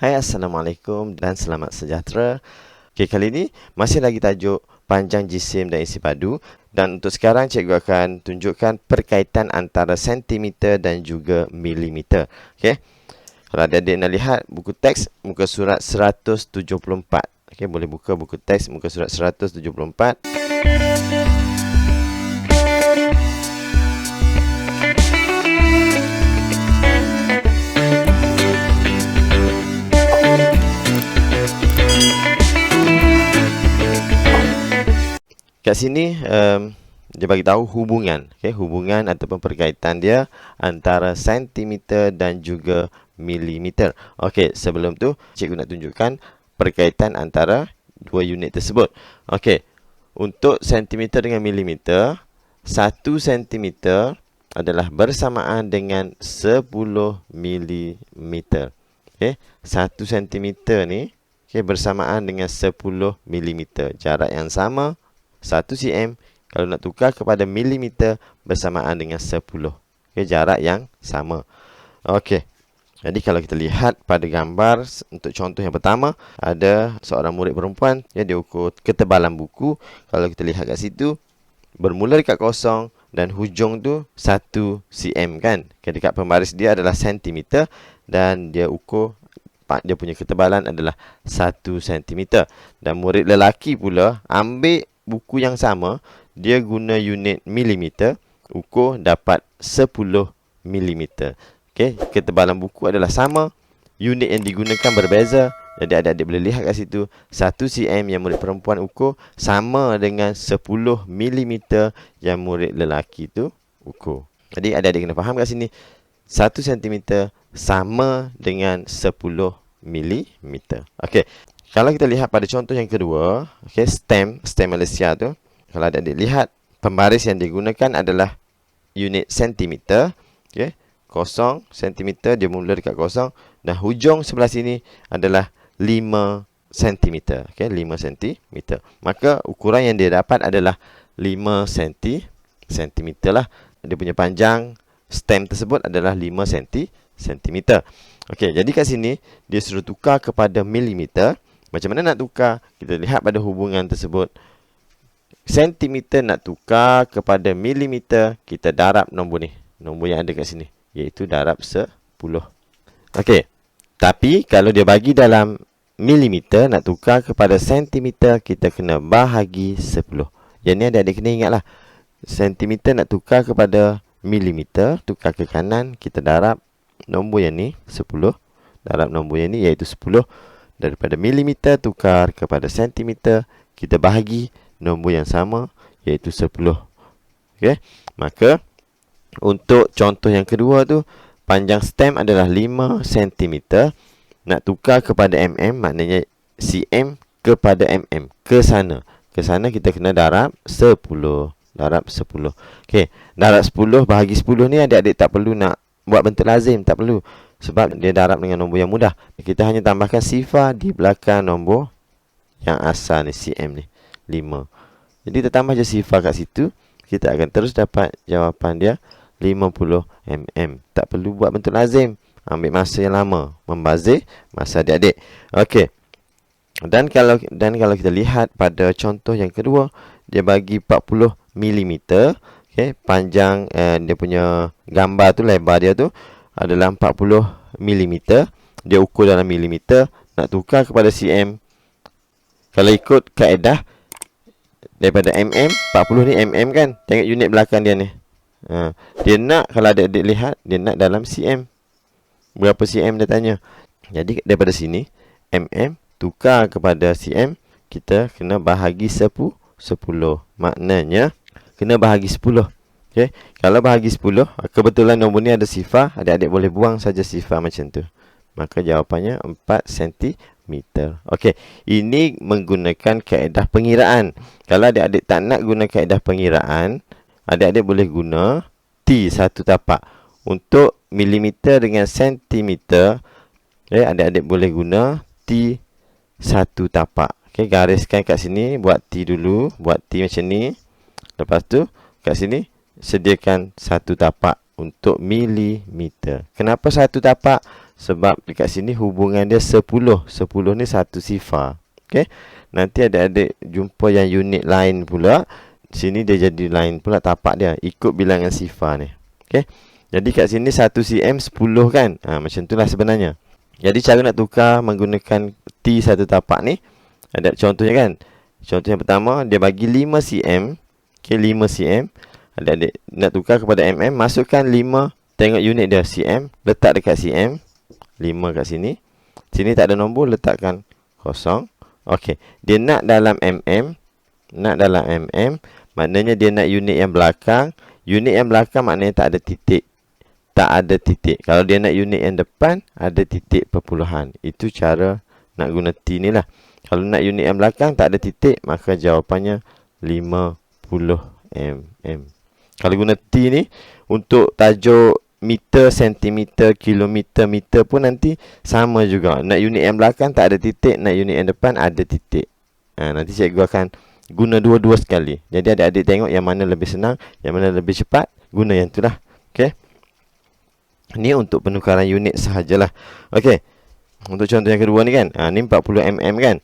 Hai, Assalamualaikum dan selamat sejahtera. Okey, kali ini masih lagi tajuk panjang jisim dan isi padu. Dan untuk sekarang cikgu akan tunjukkan perkaitan antara sentimeter dan juga milimeter. Okey. Kalau adik-adik nak lihat buku teks muka surat 174. Okey, boleh buka buku teks muka surat 174. Kat sini dia bagi tahu hubungan, hubungan ataupun perkaitan dia antara sentimeter dan juga milimeter. Okey, sebelum tu cikgu nak tunjukkan perkaitan antara dua unit tersebut. Okey, untuk sentimeter dengan milimeter, 1 sentimeter adalah bersamaan dengan 10 milimeter. Okey, 1 sentimeter ni bersamaan dengan 10 milimeter. Jarak yang sama 1 cm, kalau nak tukar kepada milimeter bersamaan dengan 10. Okey, jarak yang sama. Okey. Jadi kalau kita lihat pada gambar untuk contoh yang pertama, ada seorang murid perempuan, dia ukur ketebalan buku. Kalau kita lihat kat situ, bermula dekat kosong dan hujung tu 1 cm kan. Dekat pembaris dia adalah sentimeter dan dia ukur dia punya ketebalan adalah 1 cm. Dan murid lelaki pula ambil buku yang sama, dia guna unit milimeter, ukur dapat 10 milimeter. Okey, ketebalan buku adalah sama, unit yang digunakan berbeza. Jadi adik-adik boleh lihat kat situ, 1 cm yang murid perempuan ukur sama dengan 10 milimeter yang murid lelaki tu ukur. Jadi adik-adik kena faham kat sini, 1 cm sama dengan 10 milimeter. Okey. Kalau kita lihat pada contoh yang kedua, stem Malaysia tu, kalau adik-adik lihat, pembaris yang digunakan adalah unit sentimeter. Kosong sentimeter, dia mula dekat kosong, dan hujung sebelah sini adalah 5 cm. 5 cm. Maka ukuran yang dia dapat adalah 5 cm lah. Dia punya panjang stem tersebut adalah 5 cm. Okey, jadi kat sini dia suruh tukar kepada milimeter. Macam mana nak tukar? Kita lihat pada hubungan tersebut. Sentimeter nak tukar kepada milimeter, kita darab nombor ni. Nombor yang ada kat sini, iaitu darab 10. Okey. Tapi kalau dia bagi dalam milimeter, nak tukar kepada sentimeter, kita kena bahagi 10. Yang ni adik-adik kena ingatlah. Sentimeter nak tukar kepada milimeter, tukar ke kanan, kita darab nombor yang ni 10. Darab nombor yang ni iaitu 10. Daripada milimeter tukar kepada sentimeter, kita bahagi nombor yang sama iaitu 10. Okey. Maka untuk contoh yang kedua tu, panjang stem adalah 5 cm. Nak tukar kepada mm, maknanya cm kepada mm. Ke sana kita kena darab 10. Darab 10. Okey, darab 10 bahagi 10 ni adik-adik tak perlu nak buat bentuk lazim, tak perlu. Sebab dia darab dengan nombor yang mudah. Kita hanya tambahkan sifar di belakang nombor yang asal ni, cm ni, 5. Jadi kita tambah je sifar kat situ, kita akan terus dapat jawapan dia 50 mm. Tak perlu buat bentuk lazim, ambil masa yang lama, membazir masa adik-adik. Okey. Dan kalau kita lihat pada contoh yang kedua, dia bagi 40 mm. Okey, panjang dia punya gambar tu, lebar dia tu adalah 40 mm. Dia ukur dalam milimeter, nak tukar kepada cm. Kalau ikut kaedah daripada mm, 40 ni mm kan. Tengok unit belakang dia ni. Dia nak, kalau adik-adik lihat, dia nak dalam cm. Berapa cm dia tanya. Jadi daripada sini, mm tukar kepada cm, kita kena bahagi 10. Maknanya kena bahagi 10. Okey, kalau bahagi 10, kebetulan nombor ni ada sifar, adik-adik boleh buang saja sifar macam tu. Maka jawapannya 4 cm. Okey, ini menggunakan kaedah pengiraan. Kalau adik-adik tak nak guna kaedah pengiraan, adik-adik boleh guna T satu tapak. Untuk milimeter dengan sentimeter, adik-adik boleh guna T satu tapak. Okey, gariskan kat sini, buat T dulu, buat T macam ni. Lepas tu kat sini sediakan satu tapak untuk milimeter. Kenapa satu tapak? Sebab dekat sini hubungan dia 10. 10 ni satu sifar. Okey. Nanti adik-adik jumpa yang unit lain pula. Sini dia jadi lain pula tapak dia. Ikut bilangan sifar ni. Okey. Jadi kat sini 1 cm 10 kan. Macam itulah sebenarnya. Jadi cara nak tukar menggunakan T satu tapak ni. Ada contohnya kan. Contoh yang pertama. Dia bagi 5 cm. Okey, 5 cm. Adik-adik nak tukar kepada mm. Masukkan 5. Tengok unit dia cm. Letak dekat cm. 5 kat sini. Sini tak ada nombor. Letakkan kosong. Okey. Dia nak dalam mm. Nak dalam mm. Maknanya dia nak unit yang belakang. Unit yang belakang maknanya tak ada titik. Tak ada titik. Kalau dia nak unit yang depan, ada titik perpuluhan. Itu cara nak guna T ni lah. Kalau nak unit yang belakang, tak ada titik, maka jawapannya 50 mm. Kalau guna T ni, untuk tajuk meter, sentimeter, kilometer, meter pun nanti sama juga. Nak unit yang belakang, tak ada titik. Nak unit yang depan, ada titik. Nanti cikgu akan guna dua-dua sekali. Jadi adik-adik tengok yang mana lebih senang, yang mana lebih cepat, guna yang tu lah. Okay. Ni untuk penukaran unit sahajalah. Okey. Untuk contoh yang kedua ni kan. Ni 40 mm kan.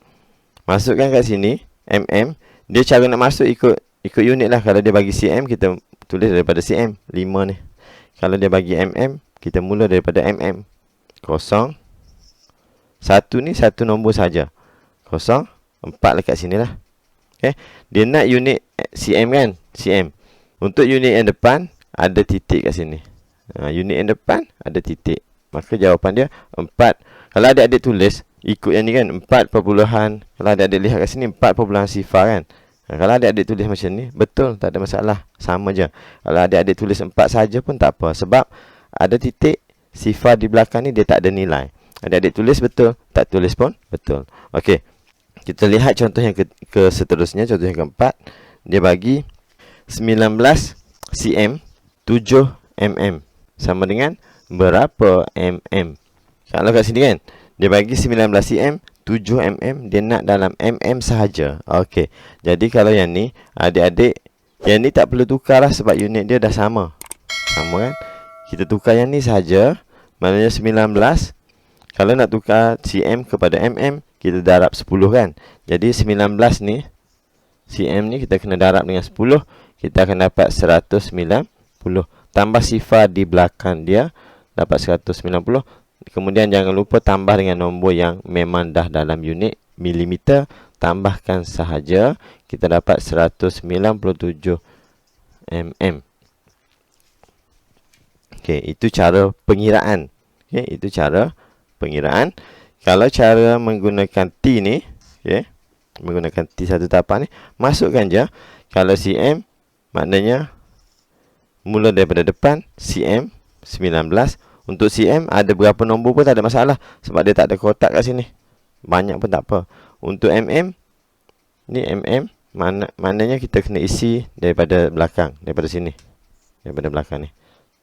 Masukkan kat sini mm. Dia cara nak masuk ikut unit lah. Kalau dia bagi cm, kita tulis daripada cm 5 ni. Kalau dia bagi mm, kita mula daripada mm. Kosong. 1 ni satu nombor saja. Kosong. 4 dekat sini lah. Okey. Dia nak unit cm kan. Cm. Untuk unit yang depan, ada titik kat sini. Unit yang depan ada titik. Maka jawapan dia 4. Kalau adik-adik tulis ikut yang ni kan 4 perpuluhan. Kalau adik-adik lihat kat sini 4 perpuluhan sifar kan. Kalau adik-adik tulis macam ni, betul, tak ada masalah. Sama je. Kalau adik-adik tulis 4 saja pun tak apa. Sebab ada titik, sifar di belakang ni dia tak ada nilai. Adik-adik tulis betul, tak tulis pun betul. Okey. Kita lihat contoh yang ke seterusnya. Contoh yang keempat. Dia bagi 19 cm 7 mm. Sama dengan berapa mm? Kalau kat sini kan, dia bagi 19 cm, 7 mm, dia nak dalam mm sahaja. Okey. Jadi kalau yang ni, adik-adik, yang ni tak perlu tukar lah sebab unit dia dah sama. Sama kan? Kita tukar yang ni sahaja. Maknanya 19. Kalau nak tukar cm kepada mm, kita darab 10 kan? Jadi 19 ni, cm ni kita kena darab dengan 10. Kita akan dapat 190. Tambah sifar di belakang dia, dapat 190. Kemudian jangan lupa tambah dengan nombor yang memang dah dalam unit milimeter. Tambahkan sahaja, kita dapat 197 mm. Okey, itu cara pengiraan. Okey, itu cara pengiraan. Kalau cara menggunakan T ni, okey, menggunakan T satu tapak ni, masukkan je. Kalau cm, maknanya mula daripada depan, cm 19. Untuk cm ada berapa nombor pun tak ada masalah. Sebab dia tak ada kotak kat sini. Banyak pun tak apa. Untuk mm, ni mm, maknanya kita kena isi daripada belakang. Daripada sini. Daripada belakang ni.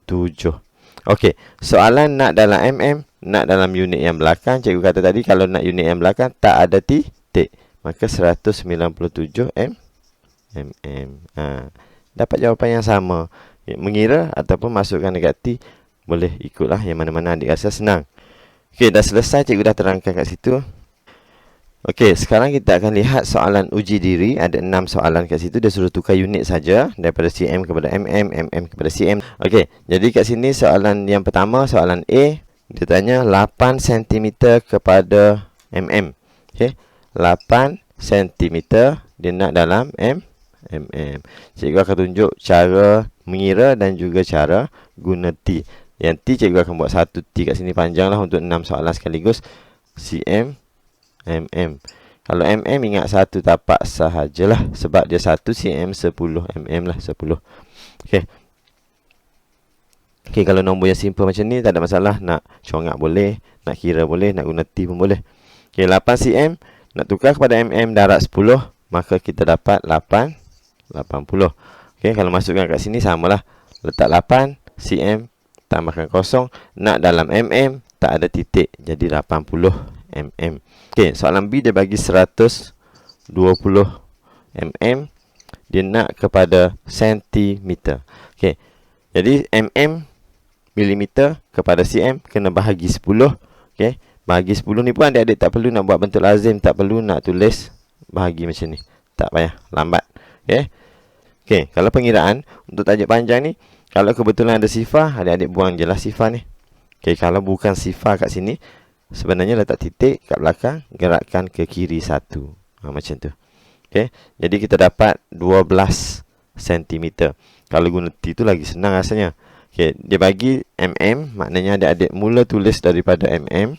7. Okey. Soalan nak dalam mm, nak dalam unit yang belakang. Cikgu kata tadi kalau nak unit yang belakang tak ada titik. Maka 197 mm. Dapat jawapan yang sama. Mengira ataupun masukkan dekat T, boleh ikutlah yang mana-mana adik rasa senang. Okey, dah selesai, cikgu dah terangkan kat situ. Okey, sekarang kita akan lihat soalan uji diri. Ada 6 soalan kat situ. Dia suruh tukar unit saja daripada cm kepada mm, mm kepada cm. Okey, jadi kat sini soalan yang pertama, soalan A, dia tanya 8 cm kepada mm. Okey, 8 cm dia nak dalam mm. Cikgu akan tunjuk cara mengira dan juga cara guna T. Yang T cikgu akan buat satu T kat sini panjang lah untuk 6 soalan sekaligus. cm, mm. Kalau mm ingat satu tapak sahajalah. Sebab dia 1 cm 10 mm lah, 10. Okey. Okey, kalau nombor yang simple macam ni tak ada masalah. Nak congak boleh, nak kira boleh, nak guna T pun boleh. Okey, 8 cm nak tukar kepada mm darab 10, maka kita dapat 80. Okey, kalau masukkan kat sini samalah. Letak 8 cm tambahkan kosong, nak dalam mm, tak ada titik, jadi 80 mm. Okey, soalan B dia bagi 120 mm, dia nak kepada sentimeter. Okey, jadi mm milimeter kepada cm kena bahagi 10. Okey, bahagi 10 ni pun adik-adik tak perlu nak buat bentuk lazim, tak perlu nak tulis bahagi macam ni. Tak payah, lambat. Okey. Okey, kalau pengiraan untuk tajuk panjang ni, kalau kebetulan ada sifar, adik-adik buang je lah sifar ni. Okey, kalau bukan sifar kat sini, sebenarnya letak titik kat belakang, gerakkan ke kiri 1. Macam tu. Okey, jadi kita dapat 12 cm. Kalau guna T tu lagi senang rasanya. Okey, dia bagi mm, maknanya adik-adik mula tulis daripada mm.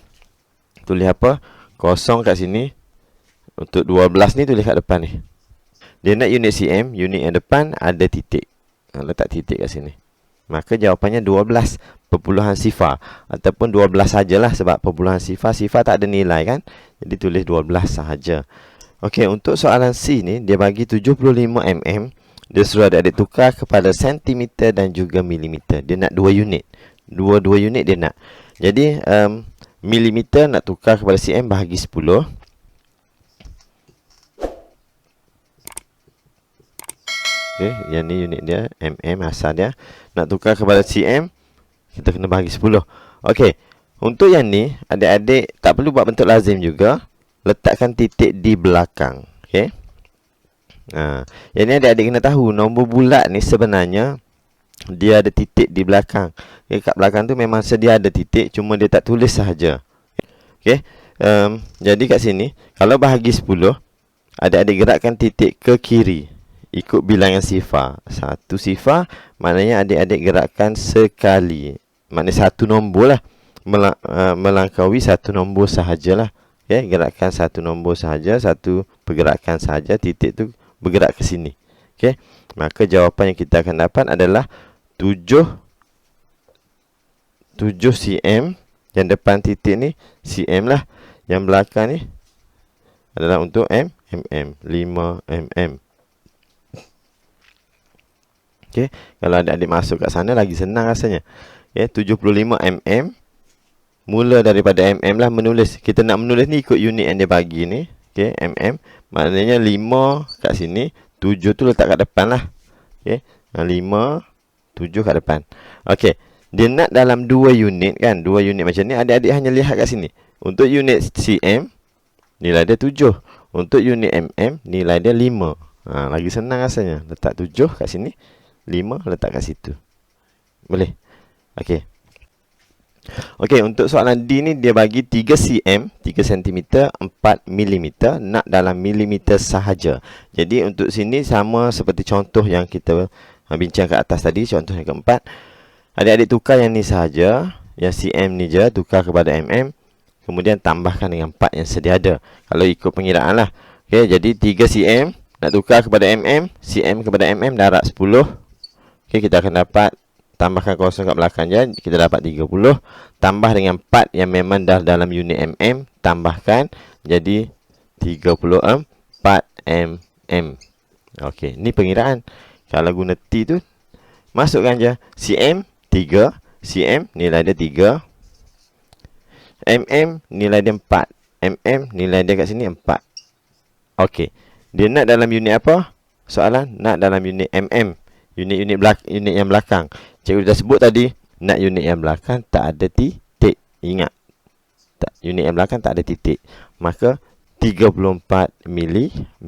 Tulis apa? Kosong kat sini. Untuk 12 ni tulis kat depan ni. Dia nak unit cm, unit yang depan ada titik. Letak titik kat sini. Maka jawapannya 12 perpuluhan sifar. Ataupun 12 sajalah sebab perpuluhan sifar. Sifar tak ada nilai kan. Jadi tulis 12 sahaja. Okey, untuk soalan C ni, dia bagi 75 mm. Dia suruh adik-adik tukar kepada sentimeter dan juga milimeter. Dia nak 2 unit. Dua unit dia nak. Jadi, milimeter nak tukar kepada cm bahagi 10. Okay, yang ni unit dia, mm asal dia. Nak tukar kepada cm, kita kena bahagi 10. Okey, untuk yang ni, adik-adik tak perlu buat bentuk lazim juga. Letakkan titik di belakang. Okey. Yang ni adik-adik kena tahu, nombor bulat ni sebenarnya dia ada titik di belakang. Okay, kat belakang tu memang sedia ada titik, cuma dia tak tulis sahaja. Okey. Jadi kat sini, kalau bahagi 10, adik-adik gerakkan titik ke kiri. Ikut bilangan sifar. 1 sifar, maknanya adik-adik gerakkan sekali. Maknanya 1 nombor lah. Melangkaui 1 nombor sahajalah. Okay, gerakkan 1 nombor sahaja, 1 pergerakan sahaja. Titik tu bergerak ke sini. Okay, maka jawapan yang kita akan dapat adalah 7 cm. Yang depan titik ni cm lah. Yang belakang ni adalah untuk mm. 5 mm. Okay, kalau adik-adik masuk kat sana lagi senang rasanya. Okay, 75 mm. Mula daripada mm lah menulis. Kita nak menulis ni ikut unit yang dia bagi ni. Okay, mm. Maknanya 5 kat sini. 7 tu letak kat depan lah. Okay, 5, 7 kat depan. Okay, dia nak dalam 2 unit kan. 2 unit macam ni. Adik-adik hanya lihat kat sini. Untuk unit cm, nilai dia 7. Untuk unit mm, nilai dia 5. Lagi senang rasanya. Letak 7 kat sini. 5 letak kat situ. Boleh? Okey. Okey, untuk soalan D ni dia bagi 3 cm, 3 cm, 4 mm, nak dalam milimeter sahaja. Jadi untuk sini sama seperti contoh yang kita bincang kat atas tadi, contoh yang keempat. Adik-adik tukar yang ni sahaja, yang cm ni je tukar kepada mm, kemudian tambahkan dengan 4 yang sedia ada. Kalau ikut pengiraan lah. Okey, jadi 3 cm nak tukar kepada mm, cm kepada mm darab 10. Okey, kita akan dapat, tambahkan kosong kat belakang je, kita dapat 30. Tambah dengan 4 yang memang dah dalam unit mm, tambahkan, jadi 34 mm. Okey, ni pengiraan. Kalau guna T tu, masukkan je. cm 3, cm nilai dia 3. mm nilai dia 4. mm nilai dia kat sini 4. Okey, dia nak dalam unit apa? Soalan, nak dalam unit mm. Unit yang belakang. Cikgu dah sebut tadi, nak unit yang belakang tak ada titik. Ingat, unit yang belakang tak ada titik. Maka 34 mm.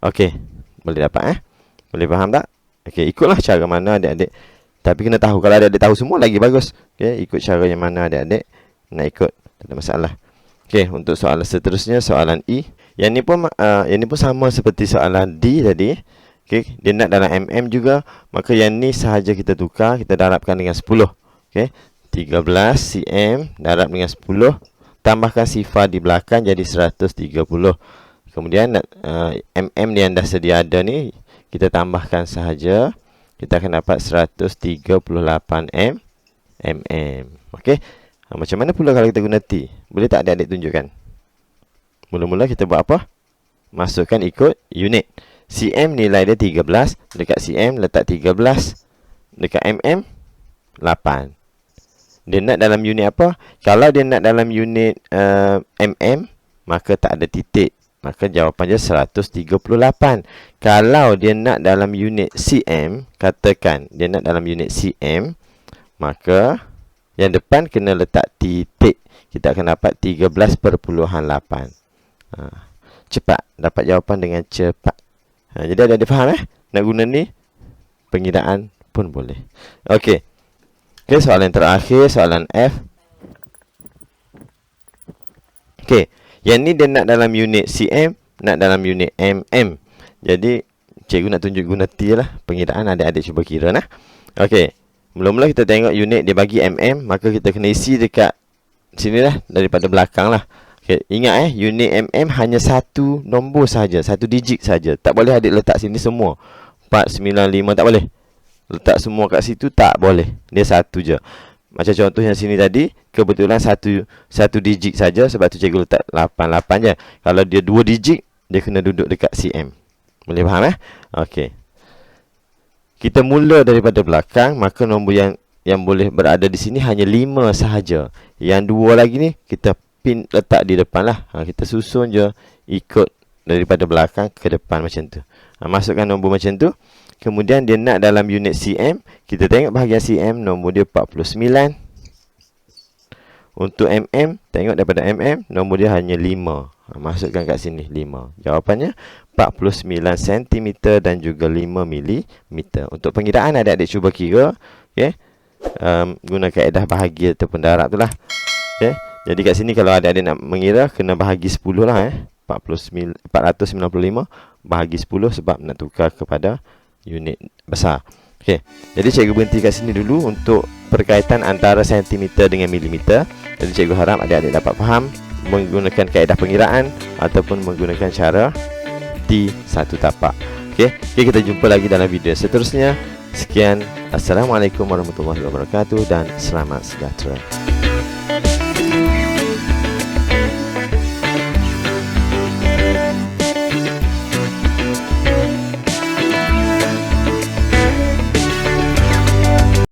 Okey, boleh dapat Boleh faham tak? Okey, ikutlah cara mana adik-adik. Tapi kena tahu, kalau adik-adik tahu semua lagi bagus. Okey, ikut cara yang mana adik-adik nak ikut, tak ada masalah. Okey, untuk soalan seterusnya, soalan E. Yang ni pun sama seperti soalan D tadi. Okay, dia nak dalam mm juga. Maka yang ni sahaja kita tukar. Kita darabkan dengan 10. Okay, 13 cm darab dengan 10. Tambahkan sifar di belakang jadi 130. Kemudian mm yang dah sedia ada ni, kita tambahkan sahaja. Kita akan dapat 138 mm. Okay, macam mana pula kalau kita guna T? Boleh tak adik-adik tunjukkan? Mula-mula kita buat apa? Masukkan ikut unit. cm nilai dia 13. Dekat cm letak 13. Dekat mm 8. Dia nak dalam unit apa? Kalau dia nak dalam unit mm, maka tak ada titik. Maka jawapan dia 138. Kalau dia nak dalam unit cm, katakan dia nak dalam unit cm, maka yang depan kena letak titik. Kita akan dapat 13.8. Cepat. Dapat jawapan dengan cepat. Jadi ada faham nak guna ni? Pengiraan pun boleh. Okey. Okey, soalan terakhir, soalan F. Okey, yang ni dia nak dalam unit cm, nak dalam unit mm. Jadi cikgu nak tunjuk guna T lah. Pengiraan adik-adik cuba kira nah. Okey. Mula-mula kita tengok unit dia bagi mm, maka kita kena isi dekat sini lah, daripada belakang lah. Okay, ingat unit mm hanya satu nombor saja, satu digit saja. Tak boleh adik letak sini semua 495, tak boleh. Letak semua kat situ tak boleh. Dia satu je. Macam contoh yang sini tadi, kebetulan satu digit saja, sebab tu cikgu letak 88 je. Kalau dia 2 digit, dia kena duduk dekat cm. Boleh faham Okey. Kita mula daripada belakang, maka nombor yang boleh berada di sini hanya 5 sahaja. Yang 2 lagi ni kita pin letak di depan lah. Kita susun je ikut daripada belakang ke depan macam tu. Masukkan nombor macam tu. Kemudian dia nak dalam unit cm. Kita tengok bahagian cm, nombor dia 49. Untuk mm, tengok daripada mm, nombor dia hanya 5. Masukkan kat sini 5. Jawapannya 49 cm dan juga 5 mm. Untuk pengiraan adik-adik cuba kira. Okay. Guna kaedah bahagi ataupun darab tu lah. Okay. Jadi kat sini kalau adik-adik nak mengira, kena bahagi 10 lah 495 bahagi 10 sebab nak tukar kepada unit besar. Okey. Jadi cikgu berhenti kat sini dulu untuk perkaitan antara sentimeter dengan milimeter. Jadi cikgu harap adik-adik dapat faham menggunakan kaedah pengiraan ataupun menggunakan cara T satu tapak. Okey. Okay, kita jumpa lagi dalam video seterusnya. Sekian. Assalamualaikum warahmatullahi wabarakatuh dan selamat sejahtera.